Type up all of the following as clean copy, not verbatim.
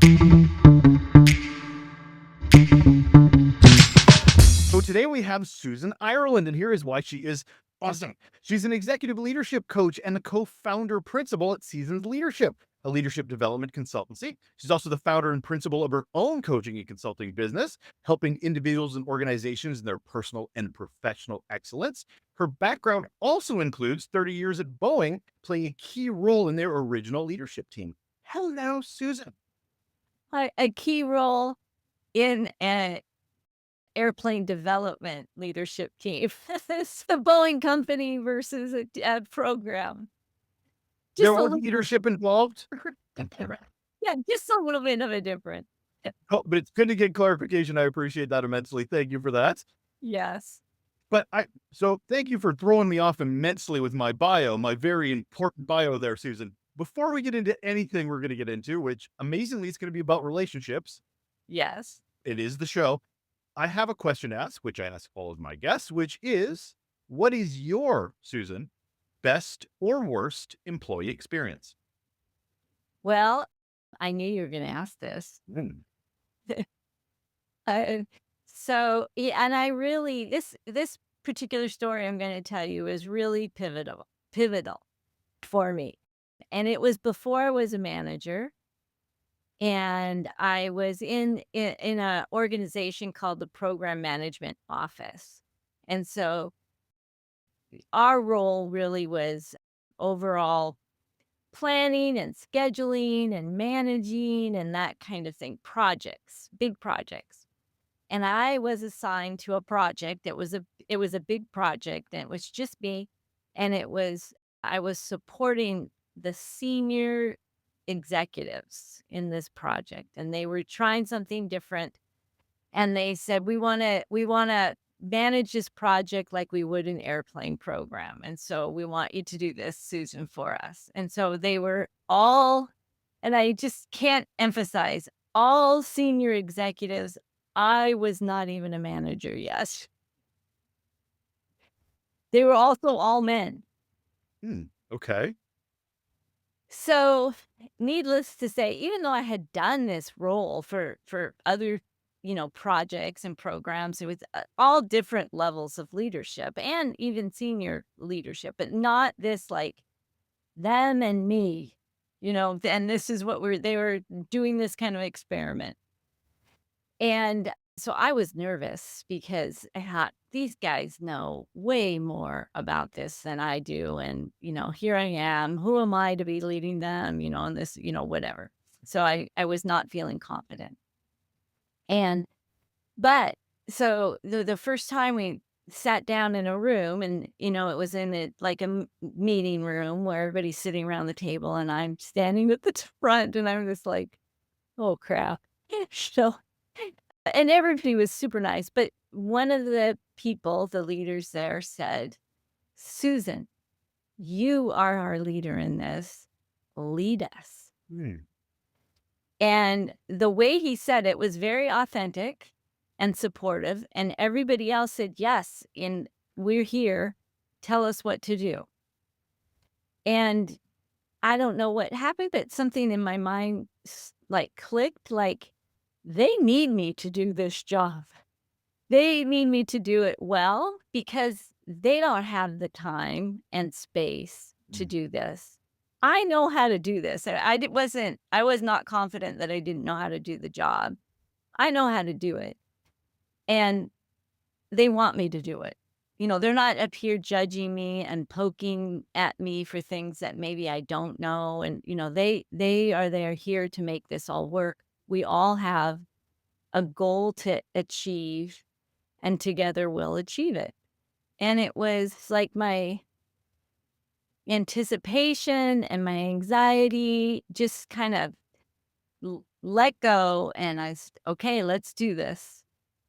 So today we have Susan Ireland, and here is why she is awesome. She's an executive leadership coach and the co-founder principal at Seasons Leadership, a leadership development consultancy. She's also the founder and principal of her own coaching and consulting business, helping individuals and organizations in their personal and professional excellence. Her background also includes 30 years at Boeing, playing a key role in their original leadership team. Hello, Susan. A key role in an airplane development leadership team. It's the Boeing company versus a program. There Just a was little leadership involved. different. Yeah, just a little bit of a different. Oh, but it's good to get clarification. I appreciate that immensely. Thank you for that. Yes. So thank you for throwing me off immensely with my bio, my very important bio there, Susan. Before we get into anything we're going to get into, which amazingly is going to be about relationships, Yes. it is the show. I have a question to ask, which I ask all of my guests, which is, what is your, Susan, best or worst employee experience? Well, I knew you were going to ask this. Mm. Uh, so, yeah, and I really this particular story I'm going to tell you is really pivotal for me. And it was before I was a manager, and I was in a organization called the Program Management Office. And so our role really was overall planning and scheduling and managing and that kind of thing, projects, big projects. And I was assigned to a project that was a big project, and it was just me, and I was supporting the senior executives in this project, and they were trying something different, and they said, "We wanna manage this project like we would an airplane program, and so we want you to do this, Susan, for us." And so they were all, and I just can't emphasize, all senior executives. I was not even a manager yet. They were also all men. Hmm. Okay. So, needless to say, even though I had done this role for other, projects and programs, it was all different levels of leadership and even senior leadership, but not this like them and me, and this is what they were doing this kind of experiment. And so I was nervous because I thought these guys know way more about this than I do. And, here I am. Who am I to be leading them, and this, whatever. So I was not feeling confident. And, but so the first time we sat down in a room and, it was in like a meeting room where everybody's sitting around the table and I'm standing at the front and I'm just like, oh crap. So and everybody was super nice, but one of the people, the leaders there said, "Susan, you are our leader in this. Lead us." Hmm. And the way he said it was very authentic and supportive, and everybody else said, "Yes, and we're here. Tell us what to do." And I don't know what happened, but something in my mind like clicked, like they need me to do this job. They need me to do it well because they don't have the time and space to Mm. do this. I know how to do this. I was not confident that I didn't know how to do the job. I know how to do it, and they want me to do it. They're not up here judging me and poking at me for things that maybe I don't know, and, they are here to make this all work. We all have a goal to achieve, and together we'll achieve it. And it was like my anticipation and my anxiety just kind of let go. And okay, let's do this.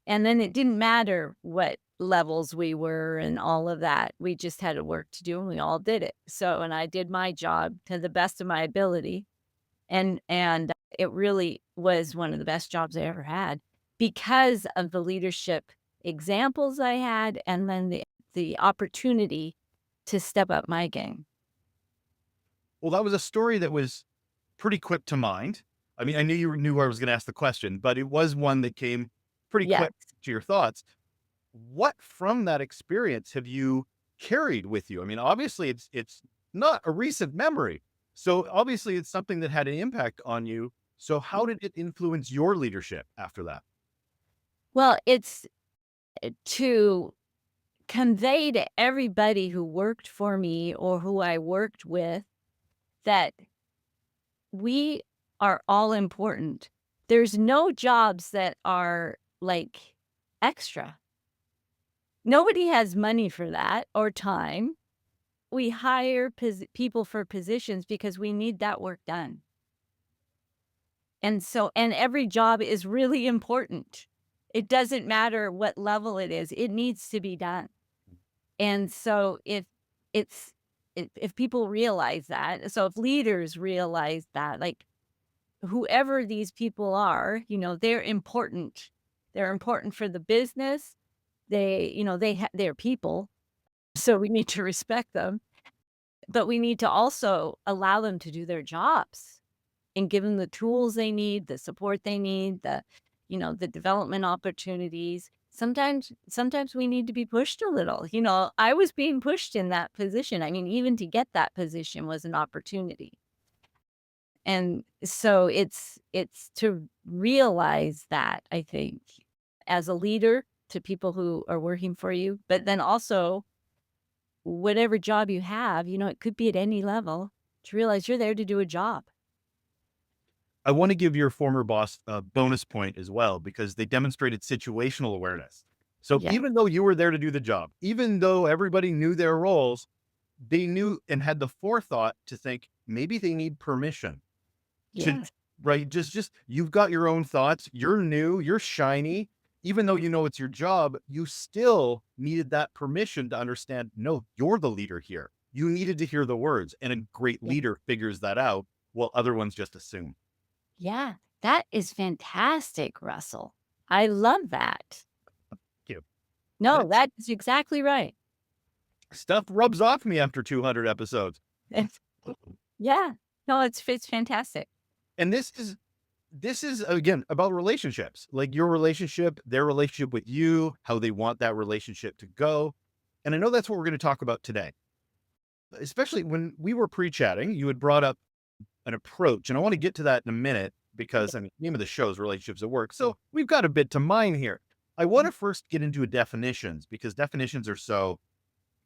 And then it didn't matter what levels we were and all of that. We just had a work to do and we all did it. So, and I did my job to the best of my ability. And it really was one of the best jobs I ever had because of the leadership examples I had and then the opportunity to step up my game. Well, that was a story that was pretty quick to mind. I mean, I knew you knew I was gonna ask the question, but it was one that came pretty quick Yes. to your thoughts. What from that experience have you carried with you? I mean, obviously it's not a recent memory. So obviously it's something that had an impact on you. So how did it influence your leadership after that? Well, it's to convey to everybody who worked for me or who I worked with that we are all important. There's no jobs that are, like, extra. Nobody has money for that or time. We hire people for positions because we need that work done. And every job is really important. It doesn't matter what level it is, it needs to be done. And so it's if people realize that, so if leaders realize that, like, whoever these people are, they're important. They're important for the business. They're people, so we need to respect them, but we need to also allow them to do their jobs and give them the tools they need, the support they need, the development opportunities. Sometimes we need to be pushed a little. I was being pushed in that position. I mean, even to get that position was an opportunity. And so it's to realize that, I think, as a leader to people who are working for you, but then also whatever job you have, it could be at any level, to realize you're there to do a job. I want to give your former boss a bonus point as well because they demonstrated situational awareness. So Yeah. even though you were there to do the job, even though everybody knew their roles, they knew and had the forethought to think maybe they need permission to Yes. right. Just you've got your own thoughts. You're new, you're shiny. Even though you know it's your job, you still needed that permission to understand, no, you're the leader here. You needed to hear the words. And a great Yeah. leader figures that out while other ones just assume. Yeah. That is fantastic, Russell. I love that. You. No, That's that is exactly right. stuff rubs off me after 200 episodes. It's yeah. No, it's fantastic. And this is again about relationships, like your relationship, their relationship with you, how they want that relationship to go. And I know that's what we're going to talk about today. Especially when we were pre-chatting, you had brought up an approach, and I want to get to that in a minute because I mean, name of the show is relationships at work. So we've got a bit to mine here. I want to first get into definitions because definitions are so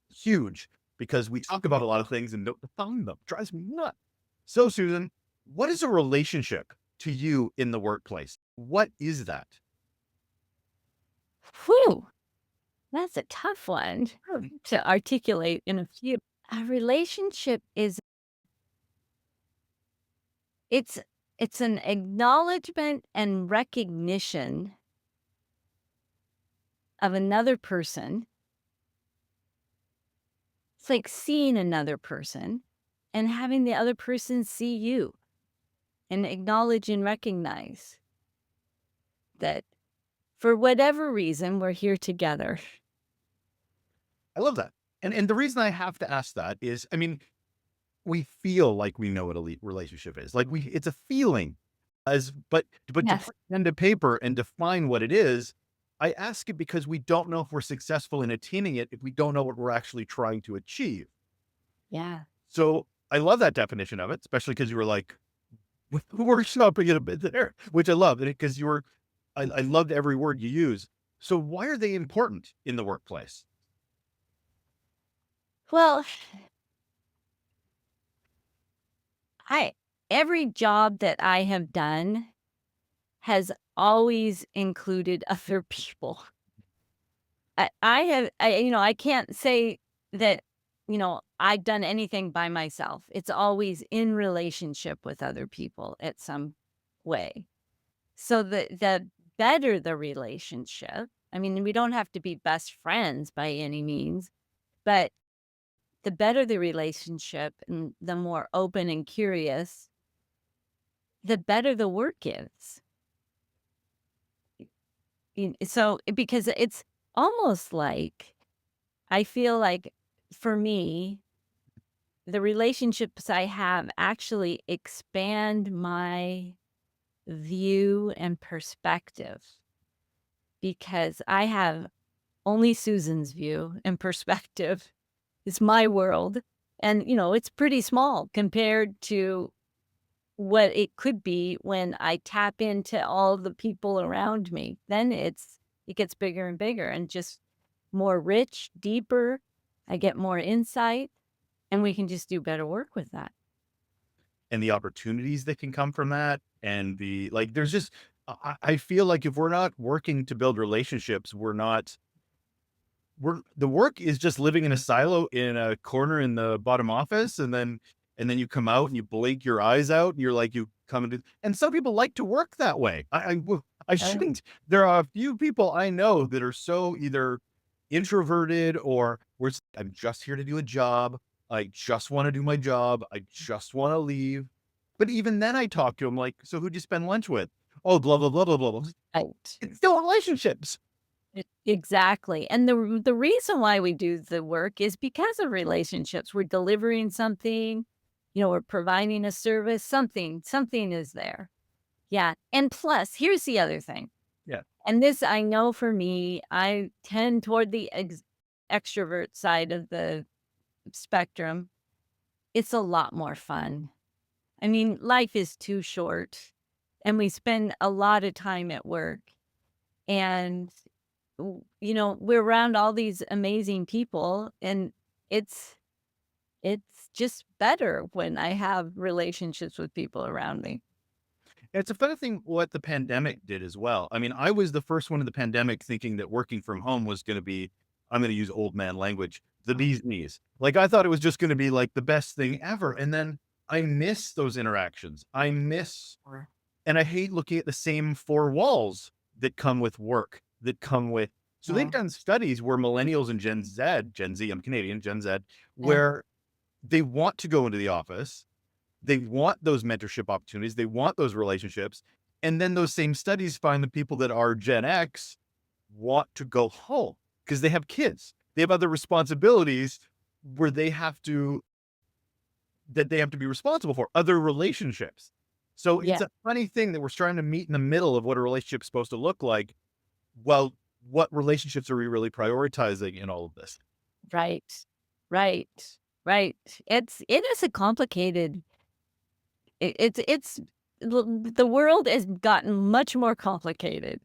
huge because we talk about a lot of things and don't define them. Drives me nuts. So Susan, what is a relationship to you in the workplace? What is that? Whew, that's a tough one Hmm. to articulate in a few. A relationship is it's it's an acknowledgement and recognition of another person. It's like seeing another person and having the other person see you and acknowledge and recognize that for whatever reason, we're here together. I love that. And the reason I have to ask that is, I mean, we feel like we know what a relationship is. Like it's a feeling as but to Yes. put pen to paper and define what it is, I ask it because we don't know if we're successful in attaining it if we don't know what we're actually trying to achieve. Yeah. So I love that definition of it, especially because you were like workshopping it a bit there, which I love because you were I loved every word you use. So why are they important in the workplace? Well, I every job that I have done has always included other people. I can't say that, I've done anything by myself. It's always in relationship with other people at some way. So the better the relationship, I mean, we don't have to be best friends by any means, but the better the relationship and the more open and curious, the better the work is. Because it's almost like I feel like for me, the relationships I have actually expand my view and perspective because I have only Susan's view and perspective. It's my world. And, it's pretty small compared to what it could be when I tap into all the people around me. Then it gets bigger and bigger and just more rich, deeper. I get more insight and we can just do better work with that. And the opportunities that can come from that, and the like, there's just I feel like if we're not working to build relationships, we're the work is just living in a silo in a corner in the bottom office, and then you come out and you blink your eyes out and you're like, you come into, and some people like to work that way. I Uh, shouldn't. There are a few people I know that are so either introverted or I'm just here to do a job. I just want to do my job. I just want to leave. But even then I talk to them like, so who'd you spend lunch with? Oh, blah, blah, blah, blah, blah, blah. Right. It's still relationships. Exactly. And the reason why we do the work is because of relationships. We're delivering something, we're providing a service, something is there. Yeah. And plus, here's the other thing. Yeah. And this I know for me, I tend toward the extrovert side of the spectrum. It's a lot more fun. I mean, life is too short and we spend a lot of time at work and we're around all these amazing people and it's it's just better when I have relationships with people around me. It's a funny thing what the pandemic did as well. I mean, I was the first one in the pandemic thinking that working from home was going to be, I'm going to use old man language, the bee's knees. Like I thought it was just going to be like the best thing ever. And then I miss those interactions. And I hate looking at the same four walls that come with work, that come with. So they've done studies where millennials and Gen Z, I'm Canadian, Gen Z, Yeah. where they want to go into the office, they want those mentorship opportunities, they want those relationships, and then those same studies find the people that are Gen X want to go home because they have kids. They have other responsibilities where they have to be responsible for, other relationships. So Yeah. it's a funny thing that we're trying to meet in the middle of what a relationship's supposed to look like. Well, what relationships are we really prioritizing in all of this? Right. Right. Right. It is a complicated it's the world has gotten much more complicated.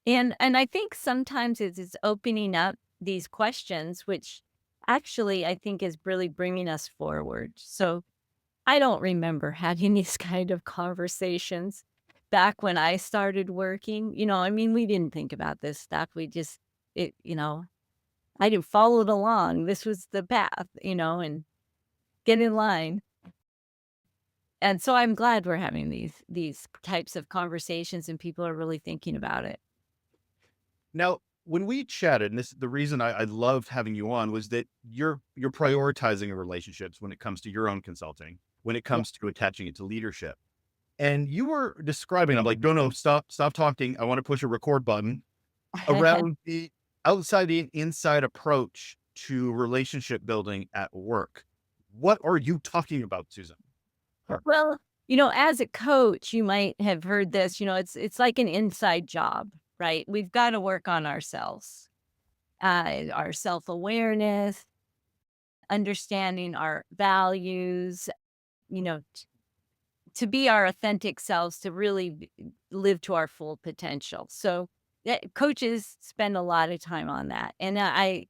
And I think sometimes it's opening up these questions, which actually I think is really bringing us forward. So I don't remember having these kind of conversations back when I started working. I mean, we didn't think about this stuff. We just, it, you know, I did followed along. This was the path, and get in line. And so I'm glad we're having these types of conversations and people are really thinking about it. Now, when we chatted, and this the reason I loved having you on was that you're prioritizing your relationships when it comes to your own consulting, when it Yeah. comes to attaching it to leadership. And you were describing, I'm like, no, no, stop talking. I want to push a record button around the outside and inside approach to relationship building at work. What are you talking about, Susan? Well, as a coach, you might have heard this, it's like an inside job, right? We've got to work on ourselves, our self-awareness, understanding our values, you know, t- to be our authentic selves, to really live to our full potential. So, coaches spend a lot of time on that, and I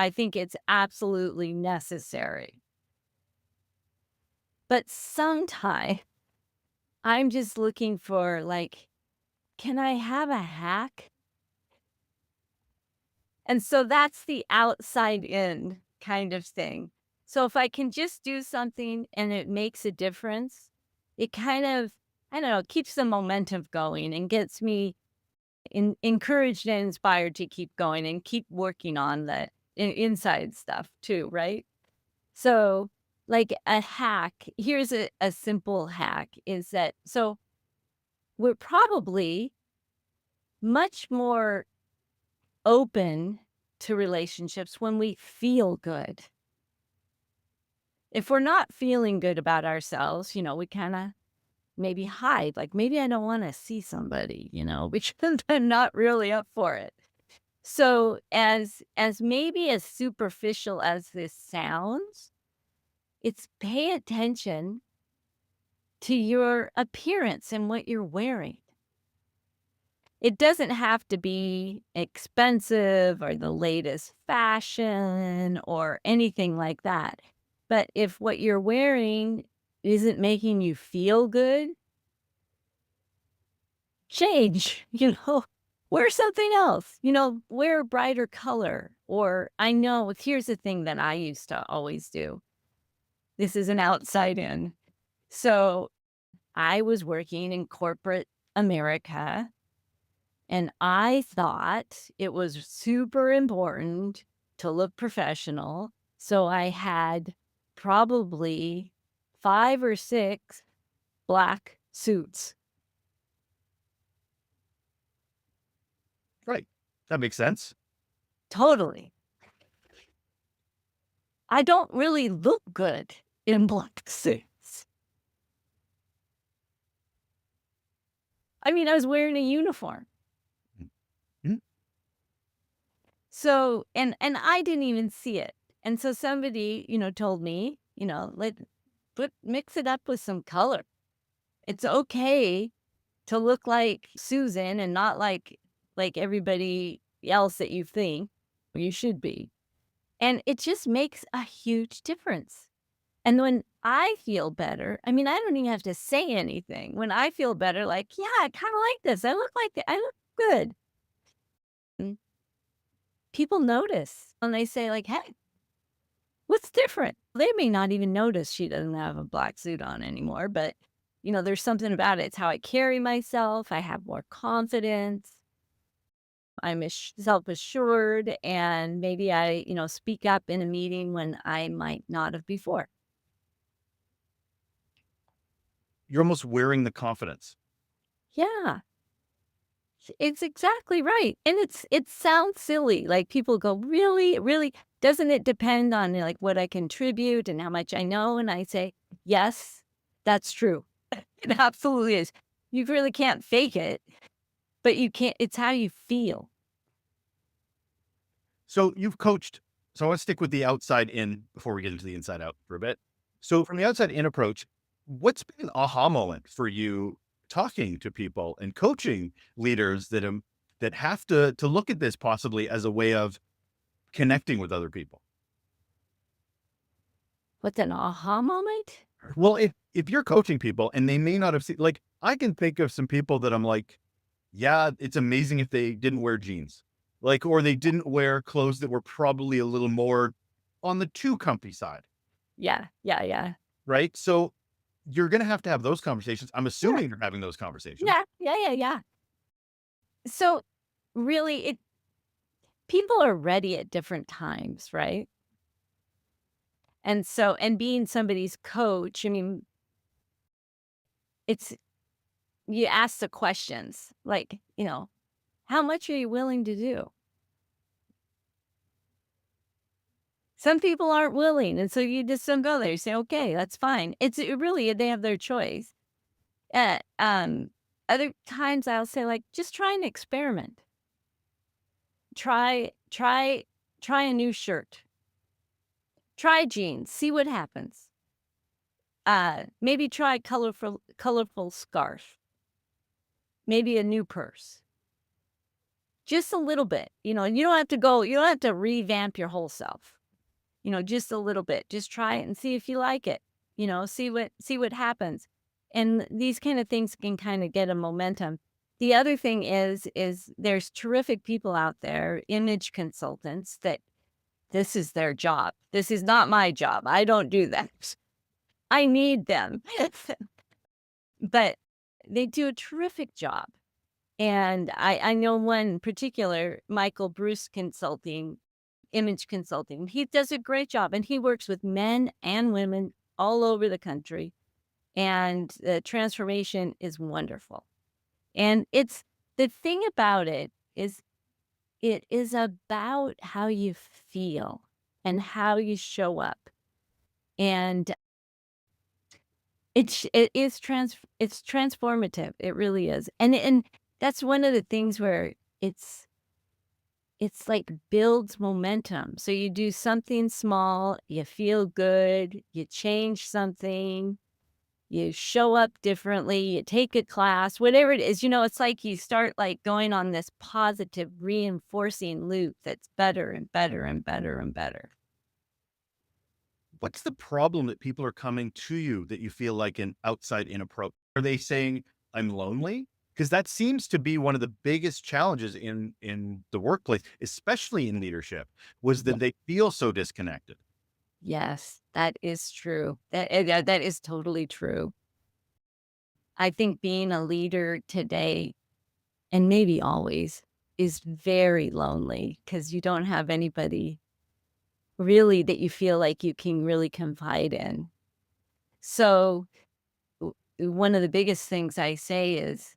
think it's absolutely necessary. But sometimes I'm just looking for like, can I have a hack? And so that's the outside in kind of thing. So if I can just do something and it makes a difference, it kind of, I don't know, keeps the momentum going and gets me encouraged and inspired to keep going and keep working on the inside stuff too, right? So, like a hack, here's a simple hack is that so we're probably much more open to relationships when we feel good. If we're not feeling good about ourselves, we maybe hide. Like maybe I don't want to see somebody, because I'm not really up for it. So as maybe as superficial as this sounds, it's pay attention to your appearance and what you're wearing. It doesn't have to be expensive or the latest fashion or anything like that. But if what you're wearing isn't making you feel good, change, wear something else, wear a brighter color. Or I know here's the thing that I used to always do. This is an outside in. So I was working in corporate America. And I thought it was super important to look professional. So I had probably 5 or 6 black suits. Right. That makes sense. Totally. I don't really look good in black suits. I mean, I was wearing a uniform. Mhm. So, and I didn't even see it. And so somebody, told me, mix it up with some color. It's okay to look like Susan and not like everybody else that you think you should be. And it just makes a huge difference. And when I feel better, I mean, I don't even have to say anything. When I feel better, like, yeah, I kind of like this. I look good. And people notice and they say, like, hey, what's different? They may not even notice she doesn't have a black suit on anymore, but there's something about it. It's how I carry myself. I have more confidence. I'm self-assured, and maybe I, speak up in a meeting when I might not have before. You're almost wearing the confidence. Yeah, it's exactly right. And it sounds silly. Like people go, really, really, doesn't it depend on like what I contribute and how much I know? And I say, yes, that's true. It absolutely is. You really can't fake it, but you can't. It's how you feel. So you've coached. So I want to stick with the outside in before we get into the inside out for a bit. So from the outside in approach, what's been an aha moment for you talking to people and coaching leaders that have to look at this possibly as a way of connecting with other people? What's an aha moment? Well, if you're coaching people and they may not have seen, like, I can think of some people that I'm like, yeah, it's amazing if they didn't wear jeans, like, or they didn't wear clothes that were probably a little more on the too comfy side, Yeah, yeah, yeah. right? So you're going to have those conversations. I'm Sure. assuming you're having those conversations. Yeah, yeah, yeah, yeah. So really, people are ready at different times, right? And so, and being somebody's coach, I mean, it's you ask the questions like, how much are you willing to do? Some people aren't willing, and so you just don't go there. You say, okay, that's fine. Really they have their choice. Uh, um, Other times I'll say like, just try an experiment. Try, try, try a new shirt. Try jeans. See what happens. Maybe try colorful scarf. Maybe a new purse. Just a little bit, and you don't have to revamp your whole self. Just a little bit. Just try it and see if you like it. See what happens. And these kind of things can kind of get a momentum. The other thing is there's terrific people out there, image consultants that this is their job. This is not my job. I don't do that. I need them. But they do a terrific job. And I know one particular, Michael Bruce Consulting, Image Consulting. He does a great job, and he works with men and women all over the country, and the transformation is wonderful. And it's the thing about it is about how you feel and how you show up. And It's transformative, it really is, and that's one of the things where it's like builds momentum, so you do something small, you feel good, you change something, you show up differently, you take a class, whatever it is, it's like you start, like, going on this positive reinforcing loop that's better and better and better and better. What's the problem that people are coming to you that you feel like an outside in approach? Are they saying, "I'm lonely"? Because that seems to be one of the biggest challenges in the workplace, especially in leadership, was Yeah. that they feel so disconnected. Yes, that is true. That is totally true. I think being a leader today, and maybe always, is very lonely because you don't have anybody really that you feel like you can really confide in. So, one of the biggest things I say is,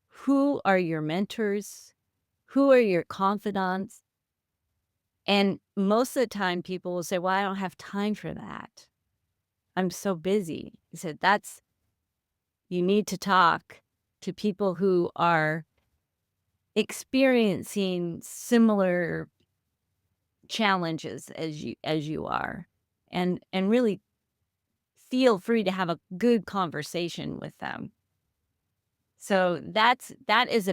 who are your mentors? Who are your confidants? And most of the time, people will say, "Well, I don't have time for that. I'm so busy." I said, you need to talk to people who are experiencing similar challenges as you are, and really feel free to have a good conversation with them. So that is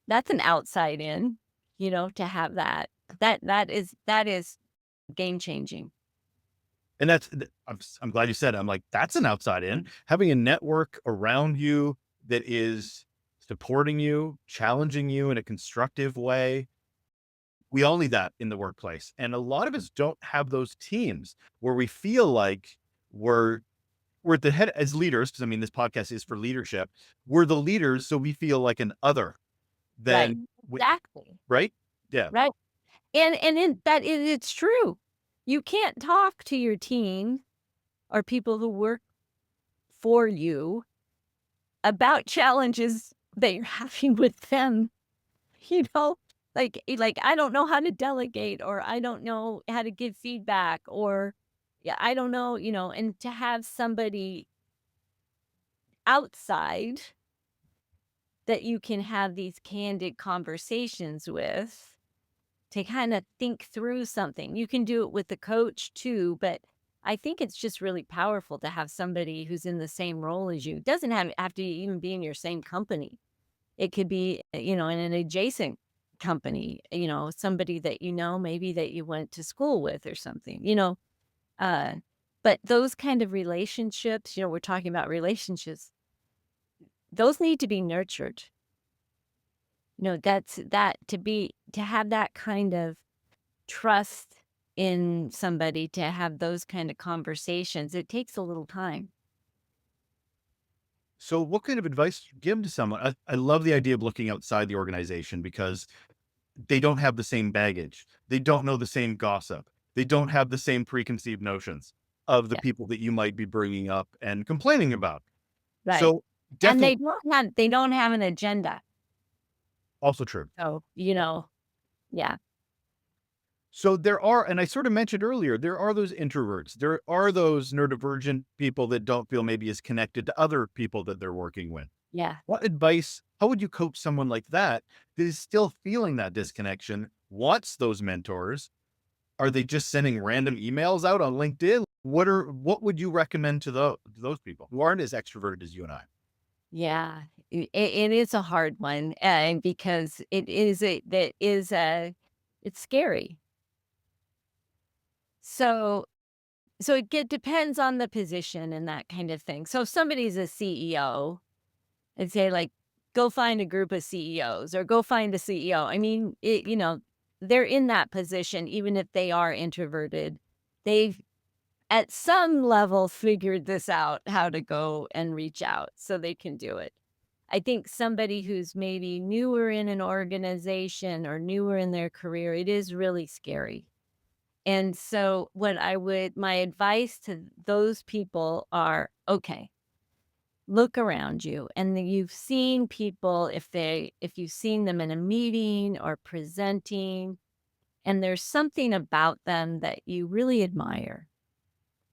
that's an outside in, to have that. That is game changing. And I'm glad you said it. I'm like, "That's an outside in." Having a network around you that is supporting you, challenging you in a constructive way. We all need that in the workplace, and a lot of us don't have those teams where we feel like we're we're at the head as leaders, because I mean, this podcast is for leadership. We're the leaders, so we feel like an other Right. than we Exactly. right? Yeah. Right. And it's true. You can't talk to your team or people who work for you about challenges that you're having with them, you know? I don't know how to delegate, or I don't know how to give feedback, or yeah, I don't know, and to have somebody outside that you can have these candid conversations with to kinda think through something. You can do it with the coach too, but I think it's just really powerful to have somebody who's in the same role as you. It doesn't have to even be in your same company. It could be, in an adjacent company, somebody that maybe that you went to school with or something, uh, but those kind of relationships, we're talking about relationships, those need to be nurtured. To have that kind of trust in somebody, to have those kind of conversations, it takes a little time. So what kind of advice do you give to someone? I love the idea of looking outside the organization because they don't have the same baggage. They don't know the same gossip. They don't have the same preconceived notions of the Yeah, people that you might be bringing up and complaining about. right. So And definitely they don't have an agenda. also true. So, yeah, So there are, and I sort of mentioned earlier, there are those introverts. There are those neurodivergent people that don't feel maybe as connected to other people that they're working with. yeah. What advice, how would you coach someone like that is still feeling that disconnection, wants those mentors? Are they just sending random emails out on LinkedIn? What would you recommend to those people who aren't as extroverted as you and I? Yeah, it is a hard one, because it's scary. So it depends on the position and that kind of thing. So if somebody's a CEO, I'd say, like, go find a group of CEOs or go find a CEO. I mean, they're in that position even if they are introverted. They've at some level figured this out, how to go and reach out so they can do it. I think somebody who's maybe newer in an organization or newer in their career, it is really scary. And so my advice to those people are, okay, look around you, and then you've seen people, if you've seen them in a meeting or presenting, and there's something about them that you really admire.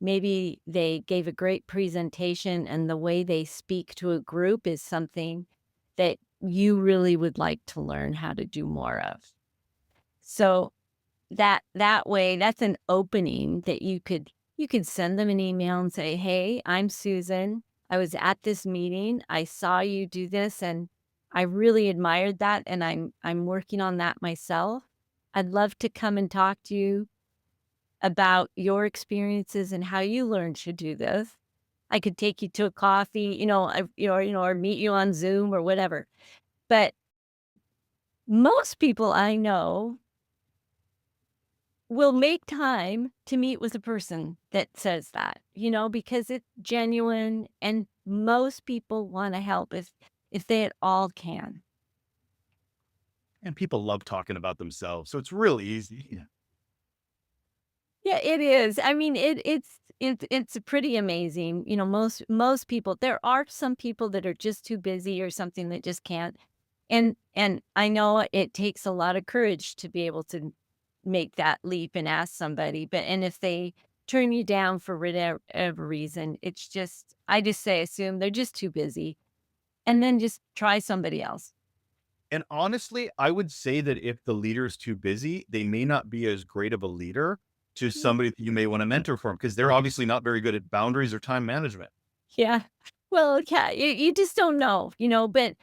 maybe they gave a great presentation and the way they speak to a group is something that you really would like to learn how to do more of. So that way, that's an opening that you could send them an email and say, "Hey, I'm Susan. I was at this meeting. I saw you do this, and I really admired that, and I'm working on that myself. I'd love to come and talk to you about your experiences and how you learned to do this. I could take you to a coffee, or meet you on Zoom or whatever." But most people I know will make time to meet with a person that says that, because it's genuine and most people want to help if they at all can. And people love talking about themselves, so it's really easy. Yeah. Yeah, it is. I mean, it's pretty amazing. Most people, there are some people that are just too busy or something that just can't. And I know it takes a lot of courage to be able to make that leap and ask somebody, but and if they turn you down for whatever reason, it's just I just say assume they're just too busy and then just try somebody else. And honestly, I would say that if the leader is too busy, they may not be as great of a leader to somebody that you may want to mentor for them because they're obviously not very good at boundaries or time management. Yeah. Well, yeah, you just don't know, but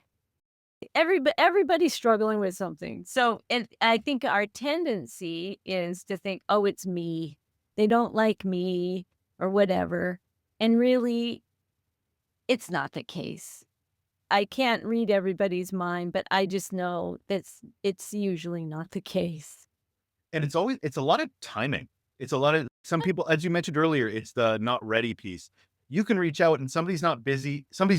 everybody's struggling with something. So, and I think our tendency is to think, "Oh, it's me. They don't like me," or whatever. And really, it's not the case. I can't read everybody's mind, but I just know it's usually not the case. And it's a lot of timing. It's a lot of some people, as you mentioned earlier, it's the not ready piece. You can reach out and somebody's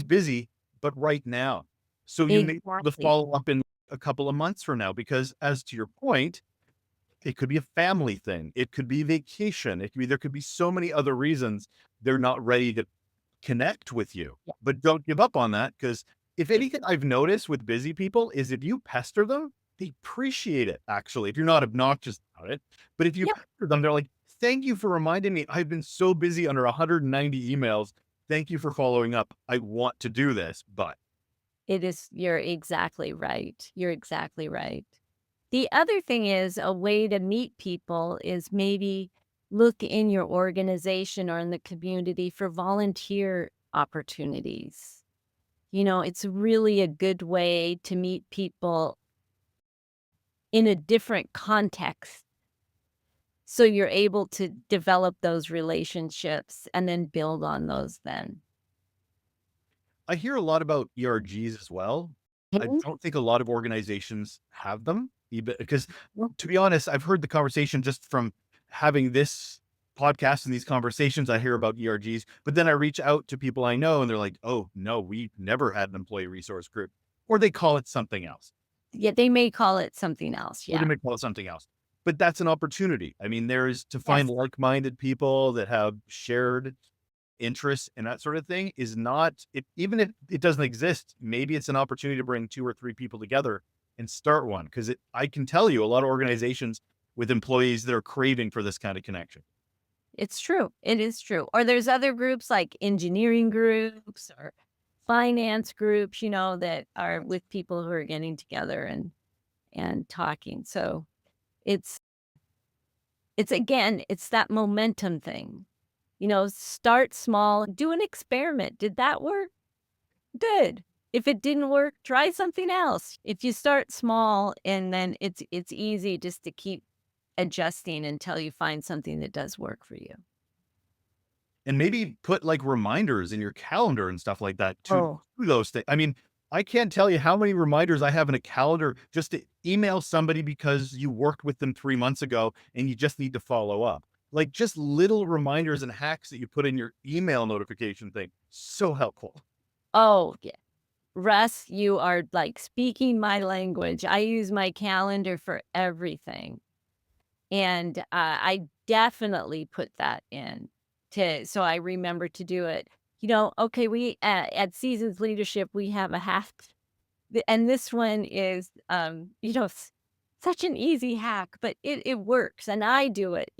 busy, but right now. So you may be able to Exactly. follow up in a couple of months from now, because as to your point, it could be a family thing. It could be vacation. There could be so many other reasons they're not ready to connect with you. Yeah. But don't give up on that, because if anything I've noticed with busy people is if you pester them, they appreciate it, actually, if you're not obnoxious about it. But if you Yep. pester them, they're like, "Thank you for reminding me. I've been so busy under 190 emails. Thank you for following up. I want to do this, but." You're exactly right. You're exactly right. The other thing is a way to meet people is maybe look in your organization or in the community for volunteer opportunities. It's really a good way to meet people in a different context. So you're able to develop those relationships and then build on those then. I hear a lot about ERGs as well. I Mhm. don't think a lot of organizations have them, even because, well, to be honest, I've heard the conversation just from having this podcast and these conversations. I hear about ERGs, but then I reach out to people I know and they're like, "Oh, no, we never had an employee resource group," or they call it something else, Yeah, they may call it something else. or they Yeah. may call it something else. But that's an opportunity. I mean, there's to find Yes. like-minded people that have shared interests and that sort of thing is not it, even if it doesn't exist, maybe it's an opportunity to bring 2 or 3 people together and start one, because it I can tell you a lot of organizations with employees that are craving for this kind of connection. It's true. It is true. Or there's other groups like engineering groups or finance groups, that are with people who are getting together and talking. So it's it's again, it's that momentum thing. Start small, do an experiment. Did that work? Good. If it didn't work, try something else. If you start small and then it's easy just to keep adjusting until you find something that does work for you. And maybe put, like, reminders in your calendar and stuff like that to Oh, do those things. I mean, I can't tell you how many reminders I have in a calendar just to email somebody because you worked with them 3 months ago and you just need to follow up. Like, just little reminders and hacks that you put in your email notification thing. So helpful. oh, yeah. Russ, you are like speaking my language. I use my calendar for everything. And I definitely put that in so I remember to do it. Okay, we at Seasons Leadership, we have a hack. And this one is, such an easy hack, but it works and I do it.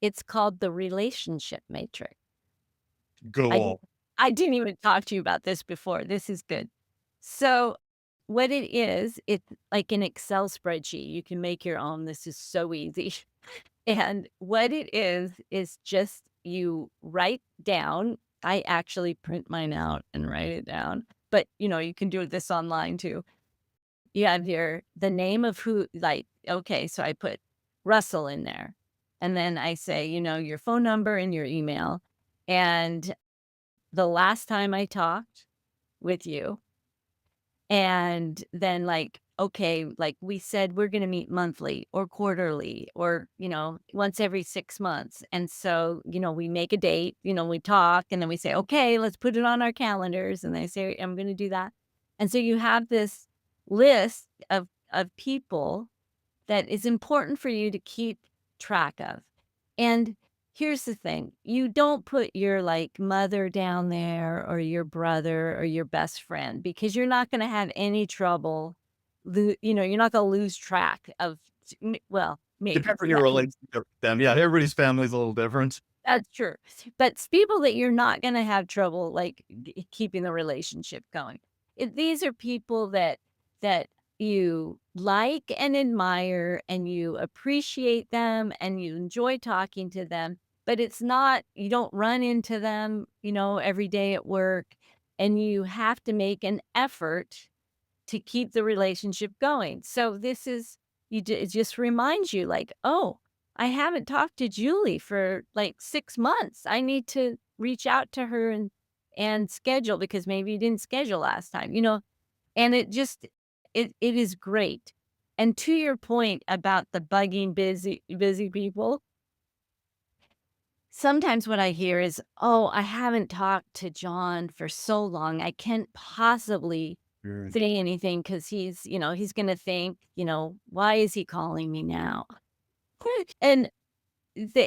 It's called the relationship matrix. I Go. didn't I didn't even talk to you about this before. This is good. So, what it is, it's like an Excel spreadsheet. You can make your own. This is so easy. And what it is just you write down. I actually print mine out and write it down. But, you can do this online too. You have the name of who, like, okay, so I put Russell in there. And then I say, your phone number and your email. And the last time I talked with you, and then, like, okay, like, we said we're gonna meet monthly or quarterly or, once every 6 months, and so, we make a date, we talk, and then we say, "Okay, let's put it on our calendars," and I say, "I'm gonna do that." And so you have this list of people that is important for you to keep track of. And here's the thing, you don't put your, like, mother down there or your brother or your best friend because you're not gonna have any trouble, you're not gonna lose track of well, maybe. Depends on your relationship with them. Yeah, everybody's family is a little different. That's true. But it's people that you're not gonna have trouble, like, keeping the relationship going. These are people that you like and admire, and you appreciate them, and you enjoy talking to them, but it's not you don't run into them, every day at work, and you have to make an effort to keep the relationship going. So this is it just reminds you like, "Oh, I haven't talked to Julie for like 6 months. I need to reach out to her and schedule because maybe you didn't schedule last time," And it just it is great. And to your point about the bugging busy people, sometimes what I hear is, "Oh, I haven't talked to John for so long. I can't possibly Right. say anything because he's gonna think, why is he calling me now?" And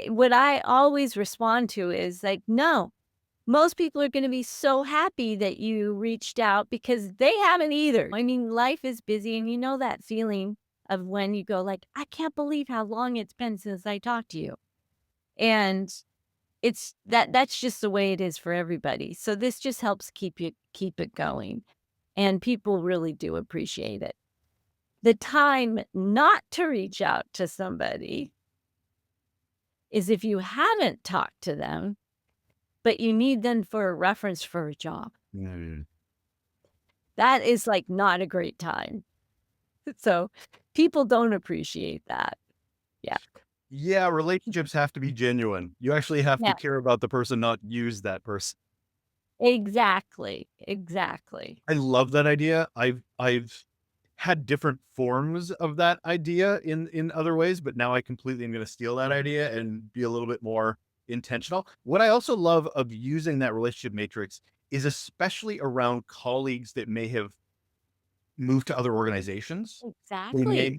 what I always respond to is like, "No, most people are gonna be so happy that you reached out because they haven't either." I mean, life is busy, and you know that feeling of when you go like, "I can't believe how long it's been since I talked to you." And that's just the way it is for everybody. So this just helps keep it going, and people really do appreciate it. The time not to reach out to somebody is if you haven't talked to them, but you need them for a reference for a job. Yeah. That is, like, not a great time. So, people don't appreciate that. Yeah. Yeah, relationships have to be genuine. You actually have to Yeah. care about the person, not use that person. Exactly, exactly. I love that idea. I've had different forms of that idea in other ways, but now I completely am gonna steal that idea and be a little bit more intentional. What I also love of using that relationship matrix is especially around colleagues that may have moved to other organizations. They Exactly. may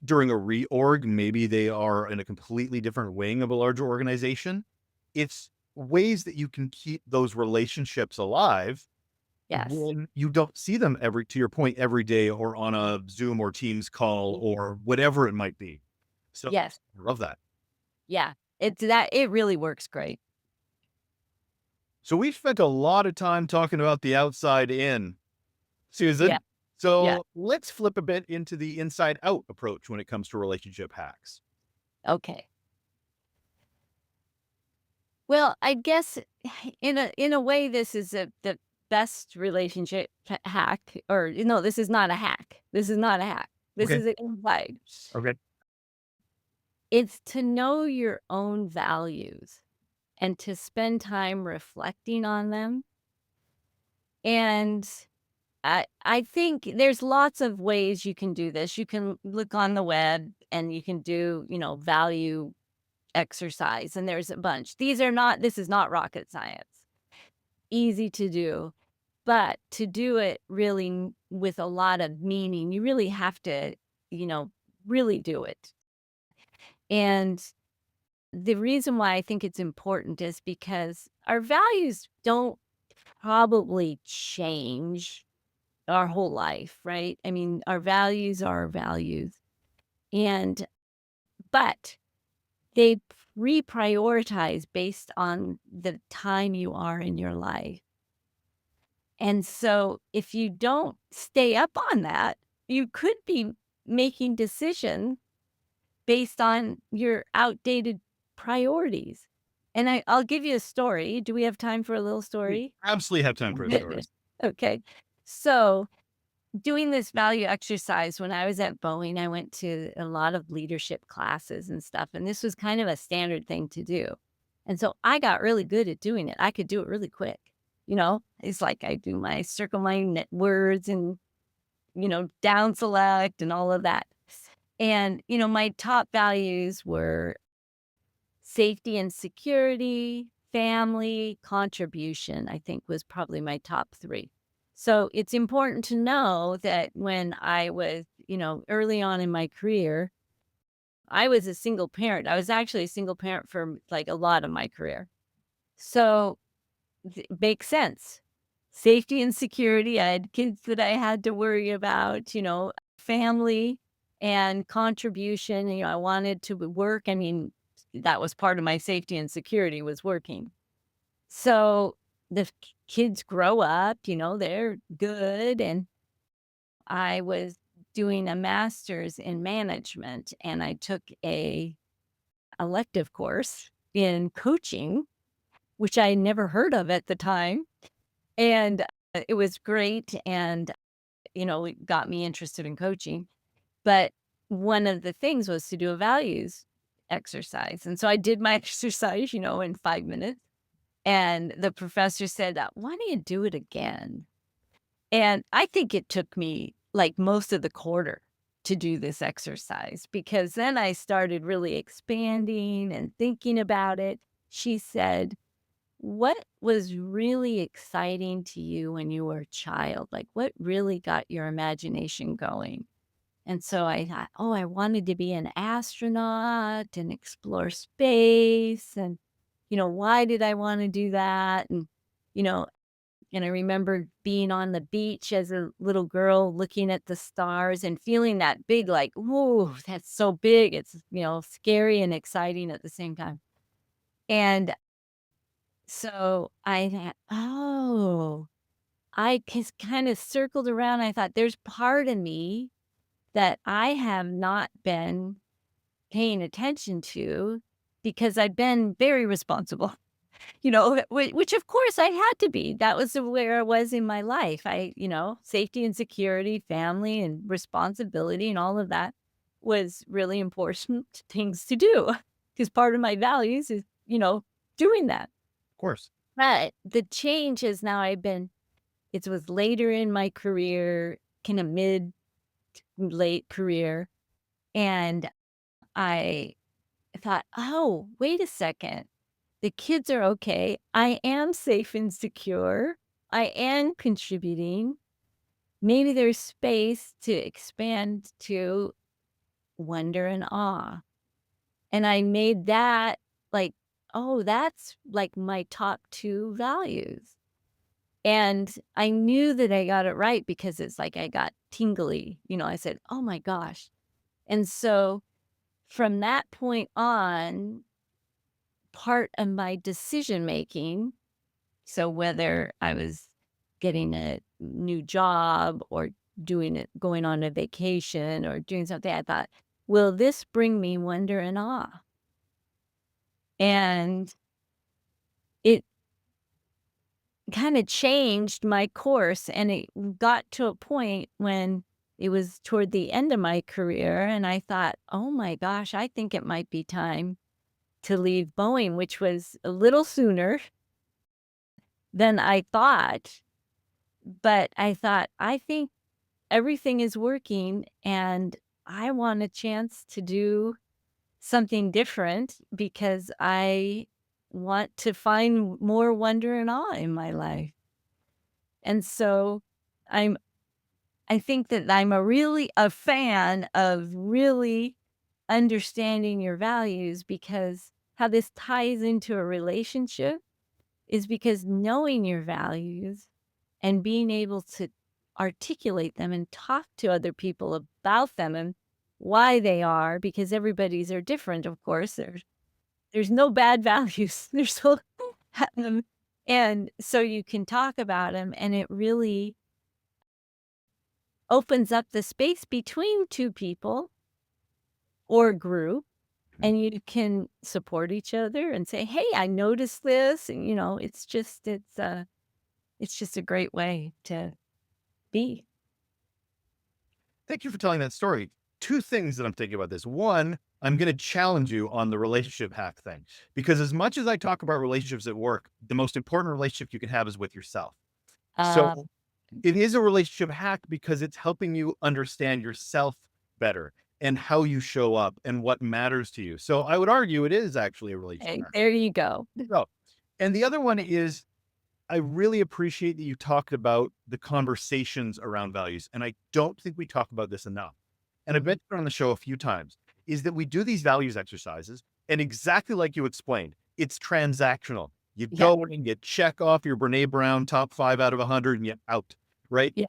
during a reorg, maybe they are in a completely different wing of a larger organization. It's ways that you can keep those relationships alive Yes. when you don't see them to your point, every day or on a Zoom or Teams call or whatever it might be. So Yes. I love that. Yeah. It really works great. So we spent a lot of time talking about the outside in, Yeah. Susan. Yeah. So let's flip a bit into the inside out approach when it comes to relationship hacks. Okay. Well, I guess in a way, this is the best relationship hack, or this is not a hack. This is not a hack. This Okay. is an insight. Okay. It's to know your own values and to spend time reflecting on them. And I think there's lots of ways you can do this. You can look on the web and you can do, value exercise, and there's a bunch. This is not rocket science. Easy to do, but to do it really with a lot of meaning, you really have to, you know, really do it. And the reason why I think it's important is because our values don't probably change our whole life, right? I mean, our values are our values. And but they reprioritize based on the time you are in your life. And so if you don't stay up on that, you could be making decisions based on your outdated priorities. And I'll give you a story. Do we have time for a little We story? absolutely have time for a story. Okay. So doing this value exercise, when I was at Boeing, I went to a lot of leadership classes and stuff, and this was kind of a standard thing to do. And so I got really good at doing it. I could do it really quick. It's like I do my circle my words and, down select and all of that. And, my top values were safety and security, family, contribution, I think was probably my top 3. So it's important to know that when I was, early on in my career, I was a single parent. I was actually a single parent for like a lot of my career. So makes sense. Safety and security. I had kids that I had to worry about, family and contribution. I wanted to work. I mean, that was part of my safety and security was working. So the kids grow up, they're good. And I was doing a master's in management and I took a elective course in coaching, which I never heard of at the time. And it was great. And, it got me interested in coaching. But one of the things was to do a values exercise. And so I did my exercise, in 5 minutes. And the professor said, "Why don't you do it again?" And I think it took me like most of the quarter to do this exercise because then I started really expanding and thinking about it. She said, "What was really exciting to you when you were a child? Like, what really got your imagination going?" And so I thought, "Oh, I wanted to be an astronaut and explore space. And, why did I want to do that?" You know, and I remember being on the beach as a little girl looking at the stars and feeling that big, like, whoa, that's so big. It's, scary and exciting at the same time. And so I thought, oh, I just kind of circled around. I thought, there's part of me that I have not been paying attention to because I've been very responsible. Which of course I had to be. That was where I was in my life. Safety and security, family and responsibility and all of that was really important things to do because part of my values is, doing that. Of course. But the change is now it was later in my career, kind of mid late career. And I thought, oh, wait a second. The kids are okay. I am safe and secure. I am contributing. Maybe there's space to expand to wonder and awe. And I made that like, oh, that's like my top 2 values. And I knew that I got it right because it's like I got tingly. I said, oh my gosh. And so from that point on, part of my decision making, so whether I was getting a new job or doing it, going on a vacation or doing something, I thought, will this bring me wonder and awe? And it kind of changed my course. And it got to a point when it was toward the end of my career. And I thought, oh my gosh, I think it might be time to leave Boeing, which was a little sooner than I thought. But I thought, I think everything is working and I want a chance to do something different because I want to find more wonder and awe in my life. And so I'm I think that I'm really a fan of really understanding your values because how this ties into a relationship is because knowing your values and being able to articulate them and talk to other people about them and why they are, because everybody's are different, of course. There's no bad values. There's so and so you can talk about them, and it really opens up the space between 2 people or group, Mhm. and you can support each other and say, "Hey, I noticed this," and, it's just a great way to be. Thank you for telling that story. Two things that I'm thinking about this. One, I'm going to challenge you on the relationship hack thing because as much as I talk about relationships at work, the most important relationship you can have is with yourself. Uh, So it is a relationship hack because it's helping you understand yourself better and how you show up and what matters to you. So I would argue it is actually a relationship hack. there you go. So, and the other one is I really appreciate that you talked about the conversations around values. And I don't think we talk about this enough. And I've Mhm. mentioned it on the show a few times, is that we do these values exercises. And exactly like you explained, it's transactional. You Yeah, go and you check off your Brene Brown top 5 out of 100 and you're out, right? yeah,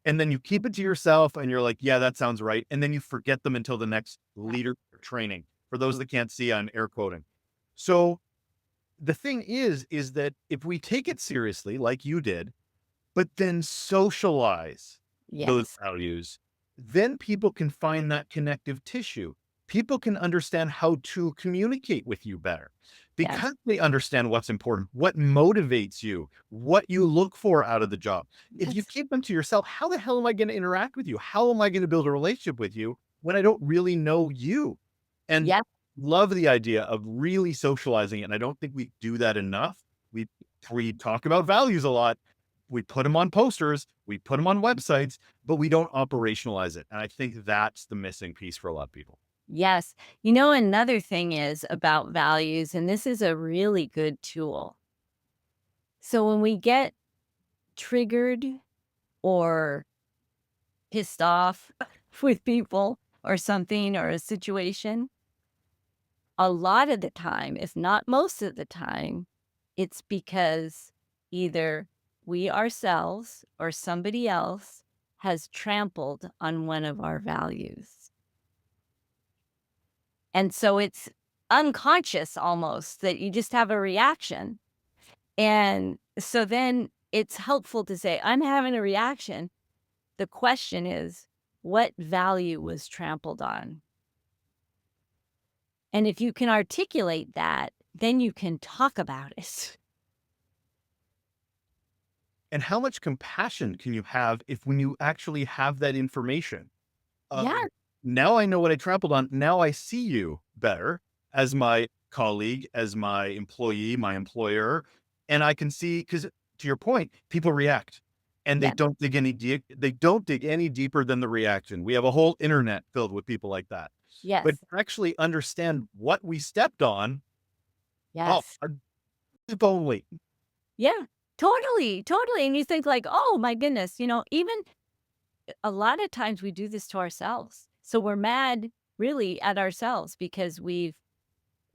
And then you keep it to yourself and you're like, yeah, that sounds right. And then you forget them until the next leader training. For those that can't see, I'm air quoting. So the thing is that if we take it seriously, like you did, but then socialize those yes, values, then people can find that connective tissue. People can understand how to communicate with you better yes, because they understand what's important, what motivates you, what you look for out of the job. If you yes, keep them to yourself, how the hell am I going to interact with you? How am I going to build a relationship with you when I don't really know you? And yeah, love the idea of really socializing it. And I don't think we do that enough. We we talk about values a lot, we put them on posters, we put them on websites, but we don't operationalize it. And I think that's the missing piece for a lot of people. yes. Another thing is about values, and this is a really good tool. So when we get triggered or pissed off with people or something or a situation, a lot of the time, if not most of the time, it's because either we ourselves or somebody else has trampled on one of our values. And so it's unconscious almost that you just have a reaction. And so then it's helpful to say, I'm having a reaction. The question is, what value was trampled on? And if you can articulate that, then you can talk about it. And how much compassion can you have if when you actually have that information Yeah. of now I know what I trampled on. Now I see you better as my colleague, as my employee, my employer. And I can see because to your point, people react and they Yeah. don't dig any deep, they don't dig any deeper than the reaction. We have a whole internet filled with people like that. But Yes. to actually understand what we stepped on, oh, Yes. if only. Yeah. Totally. Totally. And you think like, oh my goodness, even a lot of times we do this to ourselves. So we're mad really at ourselves because we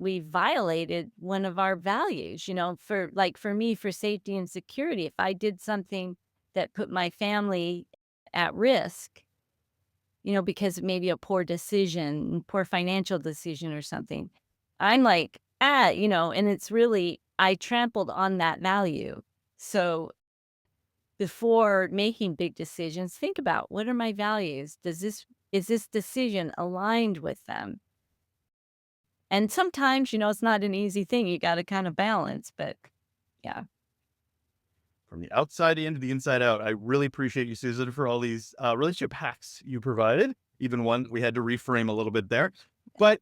violated one of our values, for me, for safety and security. If I did something that put my family at risk, because maybe a poor decision, poor financial decision or something, I'm like, and it's really, I trampled on that value. So before making big decisions, think about what are my values? Is this decision aligned with them? And sometimes, it's not an easy thing. You got to kind of balance, but yeah. From the outside in to the inside out. I really appreciate you, Susan, for all these relationship hacks you provided. Even one we had to reframe a little bit there. But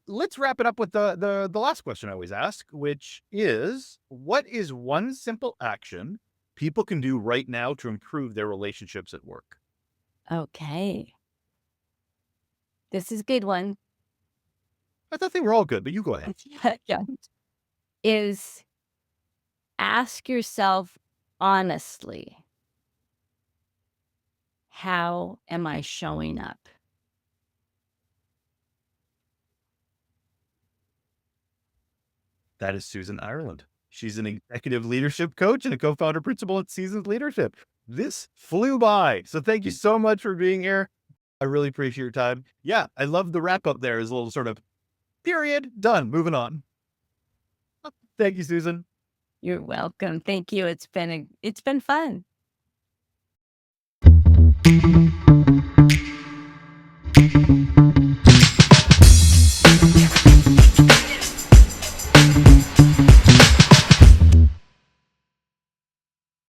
let's wrap it up with the last question I always ask, which is what is one simple action people can do right now to improve their relationships at work? Okay. This is a good one. I thought they were all good, but you go ahead. Yeah. Is ask yourself honestly, how am I showing up? That is Susan Ireland. She's an executive leadership coach and a co-founder principal at Seasoned Leadership. This flew by. So thank you so much for being here. I really appreciate your time. Yeah, I love the wrap up there as a little sort of period, done, moving on. Thank you, Susan. You're welcome. Thank you. It's been fun.